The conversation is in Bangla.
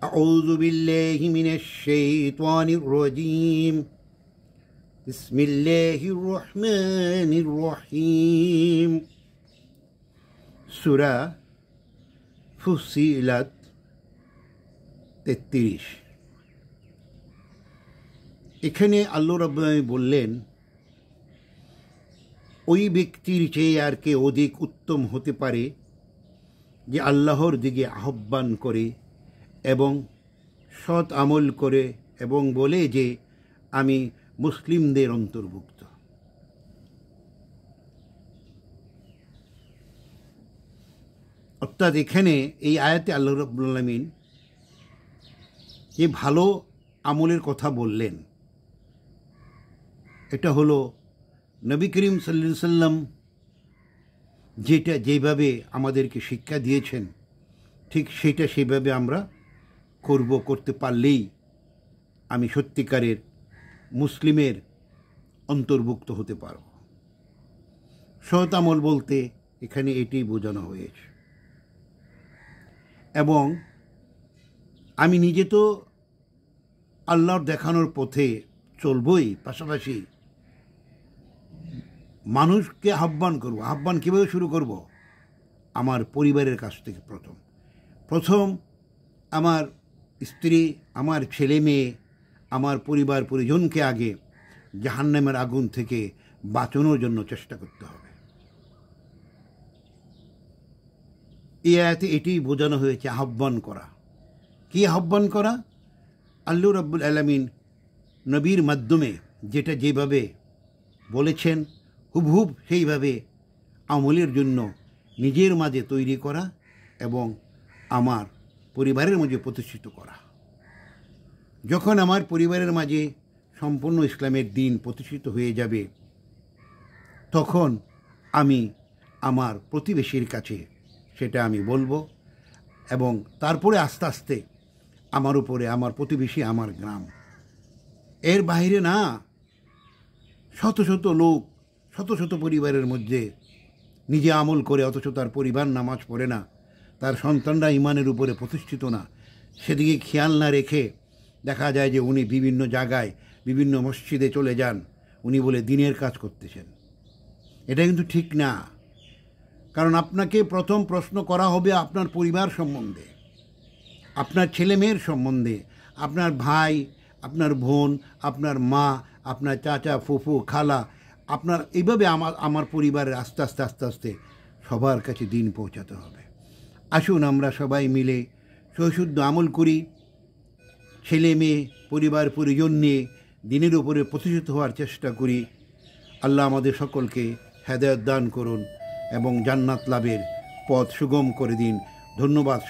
أعوذ بالله من الشيطان الرجيم بسم الله الرحمن الرحيم সূরা ফুসিলাত 33। এখানে আল্লাহ রাব্বুল আলামিন বললেন, ওই ব্যক্তির চেয়ে আর কে অধিক উত্তম হতে পারে যে আল্লাহর দিকে আহ্বান করে এবং সৎ আমল করে এবং বলে যে আমি মুসলিমদের অন্তর্ভুক্ত। অর্থাৎ এখানে এই আয়াতে আল্লাহ রাব্বুল আলামিন যে ভালো আমলের কথা বললেন, এটা হলো নবী করিম সাল্লাল্লাহু আলাইহি সাল্লাম যেভাবে আমাদেরকে শিক্ষা দিয়েছেন, ঠিক সেভাবে আমরা করতে পারলেই আমি সত্যিকারের মুসলিমের অন্তর্ভুক্ত হতে পারব। সৎ আমল বলতে এখানে এটি বোঝানো হয়েছে। এবং আমি নিজে তো আল্লাহর দেখানোর পথে চলবই, পাশাপাশি মানুষকে আহ্বান করব। আহ্বান কীভাবে শুরু করব? আমার পরিবারের কাছ থেকে প্রথম আমার স্ত্রী, আমার ছেলে মেয়ে, আমার পরিবার পরিজনকে আগে জাহান্নামের আগুন থেকে বাঁচানোর জন্য চেষ্টা করতে হবে। এই আয়াতে এটিই বোঝানো হয়েছে, আহ্বান করা। কি আহ্বান করা? আল্লাহ রাব্বুল আলামিন নবীর মাধ্যমে যেভাবে বলেছেন হুবহুব সেইভাবে আমলের জন্য নিজের মাঝে তৈরি করা এবং আমার পরিবারের মাঝে প্রতিষ্ঠিত করা। যখন আমার পরিবারের মাঝে সম্পূর্ণ ইসলামের দিন প্রতিষ্ঠিত হয়ে যাবে, তখন আমি আমার প্রতিবেশীর কাছে সেটা আমি বলবো এবং তারপরে আস্তে আস্তে আমার উপরে আমার প্রতিবেশী, আমার গ্রাম। এর বাইরে না, শত শত লোক, শত শত পরিবারের মধ্যে নিজে আমল করে অথচ তার পরিবার নামাজ পড়ে না, তার সন্তানরা ইমানের উপরে প্রতিষ্ঠিত না, সেদিকে খেয়াল না রেখে দেখা যায় যে উনি বিভিন্ন জায়গায় বিভিন্ন মসজিদে চলে যান, উনি বলে দিনের কাজ করতেছেন। এটা কিন্তু ঠিক না। কারণ আপনাকে প্রথম প্রশ্ন করা হবে আপনার পরিবার সম্বন্ধে, আপনার ছেলে মেয়ের সম্বন্ধে, আপনার ভাই, আপনার বোন, আপনার মা, আপনার চাচা, ফুফু, খালা, আপনার এইভাবে আমার পরিবারের আস্তে আস্তে সবার কাছে দিন পৌঁছাতে হবে। আসুন আমরা সবাই মিলে সশুদ্ধ আমল করি, ছেলে মেয়ে, পরিবার পরিজন নিয়ে দিনের উপরে প্রতিষ্ঠিত হওয়ার চেষ্টা করি। আল্লাহ আমাদের সকলকে হেদায়েত দান করুন এবং জান্নাত লাভের পথ সুগম করে দিন। ধন্যবাদ।